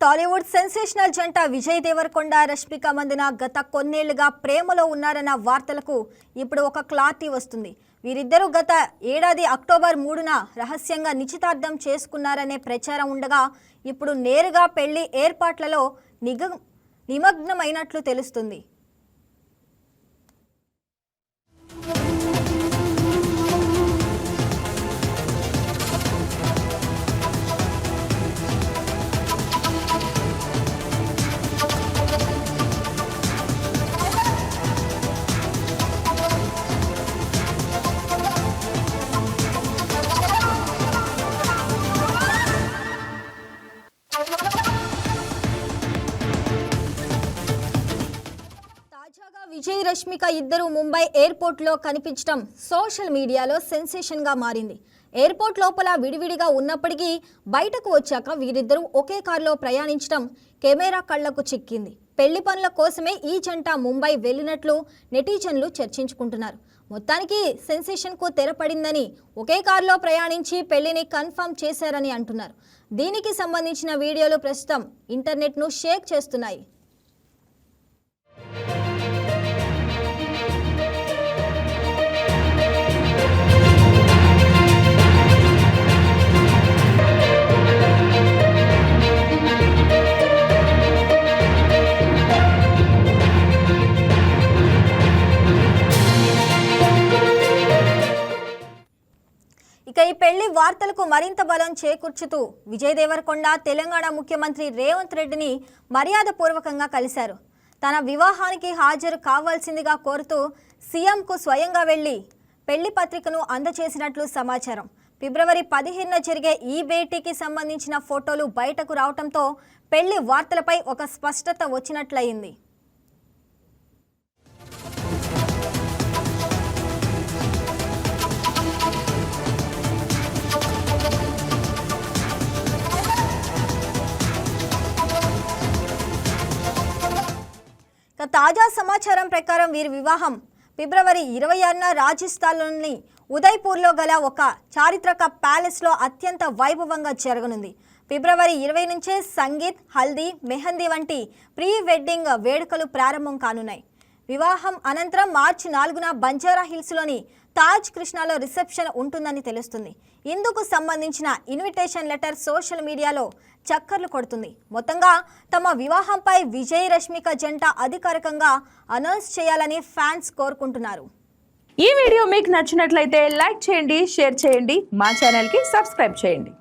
Tollywood sensational జంట విజయ్ దేవరకొండ రష్మిక మందన గత కొన్నేళ్లుగా ప్రేమలో ఉన్నారన్న వార్తలకు ఇప్పుడు ఒక క్లారిటీ వస్తుంది. వీరిద్దరూ గత ఏడాది అక్టోబర్ 3న రహస్యంగా నిశ్చితార్థం చేసుకున్నారనే ప్రచారం ఉండగా ఇప్పుడు నేరుగా పెళ్లి ఏర్పాట్లలో నిమగ్నమైనట్లు తెలుస్తుంది. విజయ్ రష్మిక ఇద్దరు ముంబై ఎయిర్పోర్ట్లో కనిపించడం సోషల్ మీడియాలో సెన్సేషన్గా మారింది. ఎయిర్పోర్ట్ లోపల విడివిడిగా ఉన్నప్పటికీ బయటకు వచ్చాక వీరిద్దరూ ఒకే కారులో ప్రయాణించడం కెమెరా కళ్లకు చిక్కింది. పెళ్లి పనుల కోసమే ఈ జంట ముంబై వెళ్ళినట్లు నెటిజన్లు చర్చించుకుంటున్నారు. మొత్తానికి సెన్సేషన్కు తెరపడిందని, ఒకే కారులో ప్రయాణించి పెళ్లిని కన్ఫర్మ్ చేశారని అంటున్నారు. దీనికి సంబంధించిన వీడియోలు ప్రస్తుతం ఇంటర్నెట్ను షేక్ చేస్తున్నాయి. ఇక ఈ పెళ్లి వార్తలకు మరింత బలం చేకూర్చుతూ విజయ్ దేవరకొండ తెలంగాణ ముఖ్యమంత్రి రేవంత్ రెడ్డిని మర్యాదపూర్వకంగా కలిశారు. తన వివాహానికి హాజరు కావాల్సిందిగా కోరుతూ సీఎంకు స్వయంగా వెళ్లి పెళ్లి పత్రికను అందజేసినట్లు సమాచారం. ఫిబ్రవరి 15న జరిగే ఈ భేటీకి సంబంధించిన ఫోటోలు బయటకు రావడంతో పెళ్లి వార్తలపై ఒక స్పష్టత వచ్చినట్లయింది. తాజా సమాచారం ప్రకారం వీరి వివాహం ఫిబ్రవరి 26న రాజస్థాన్లోని ఉదయ్పూర్లో గల ఒక చారిత్రక ప్యాలెస్లో అత్యంత వైభవంగా జరగనుంది. ఫిబ్రవరి 20 నుంచే సంగీత్, హల్దీ, మెహందీ వంటి ప్రీ వెడ్డింగ్ వేడుకలు ప్రారంభం కానున్నాయి. వివాహం అనంతరం మార్చి 4న బంజారా హిల్స్లోని తాజ్ కృష్ణాలో రిసెప్షన్ ఉంటుందని తెలుస్తుంది. ఇందుకు సంబంధించిన ఇన్విటేషన్ లెటర్ సోషల్ మీడియాలో చక్కర్లు కొడుతుంది. మొత్తంగా తమ వివాహంపై విజయ్ రష్మిక జంట అధికారికంగా అనౌన్స్ చేయాలని ఫ్యాన్స్ కోరుకుంటున్నారు. ఈ వీడియో మీకు నచ్చినట్లయితే లైక్ చేయండి, షేర్ చేయండి, మా ఛానల్కి సబ్స్క్రైబ్ చేయండి.